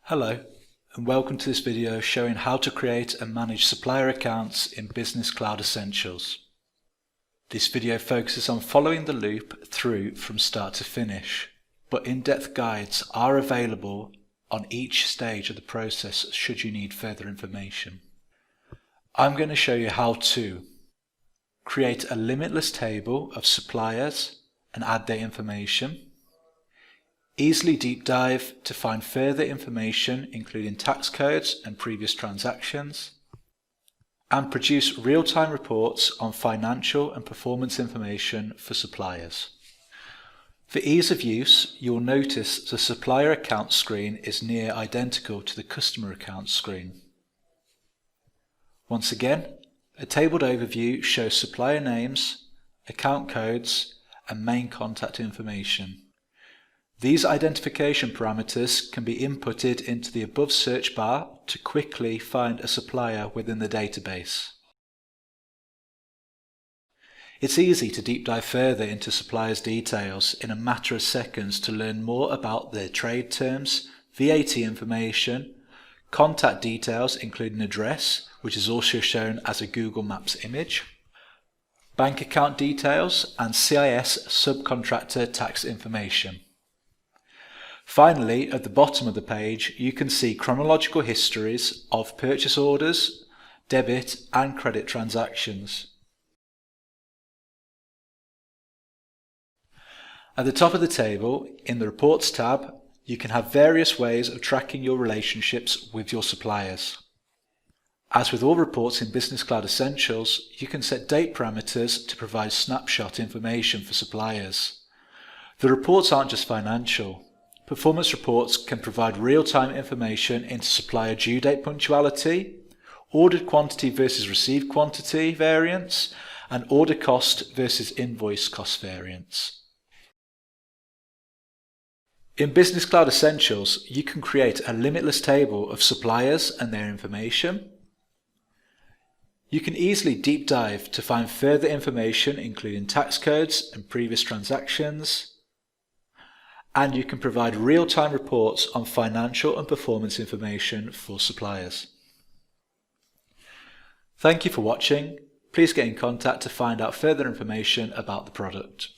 Hello, and welcome to this video showing how to create and manage supplier accounts in Business Cloud Essentials. This video focuses on following the loop through from start to finish, but in-depth guides are available on each stage of the process should you need further information. I'm going to show you how to create a limitless table of suppliers and add their information, easily deep dive to find further information including tax codes and previous transactions, and produce real-time reports on financial and performance information for suppliers. For ease of use, you'll notice the supplier account screen is near identical to the customer account screen. Once again, a tabled overview shows supplier names, account codes, and main contact information. These identification parameters can be inputted into the above search bar to quickly find a supplier within the database. It's easy to deep dive further into suppliers' details in a matter of seconds to learn more about their trade terms, VAT information, contact details including address, which is also shown as a Google Maps image, bank account details, and CIS subcontractor tax information. Finally, at the bottom of the page, you can see chronological histories of purchase orders, debit and credit transactions. At the top of the table, in the Reports tab, you can have various ways of tracking your relationships with your suppliers. As with all reports in Business Cloud Essentials, you can set date parameters to provide snapshot information for suppliers. The reports aren't just financial. Performance reports can provide real-time information into supplier due date punctuality, ordered quantity versus received quantity variance, and order cost versus invoice cost variance. In Business Cloud Essentials, you can create a limitless table of suppliers and their information. You can easily deep dive to find further information including tax codes and previous transactions. And you can provide real-time reports on financial and performance information for suppliers. Thank you for watching. Please get in contact to find out further information about the product.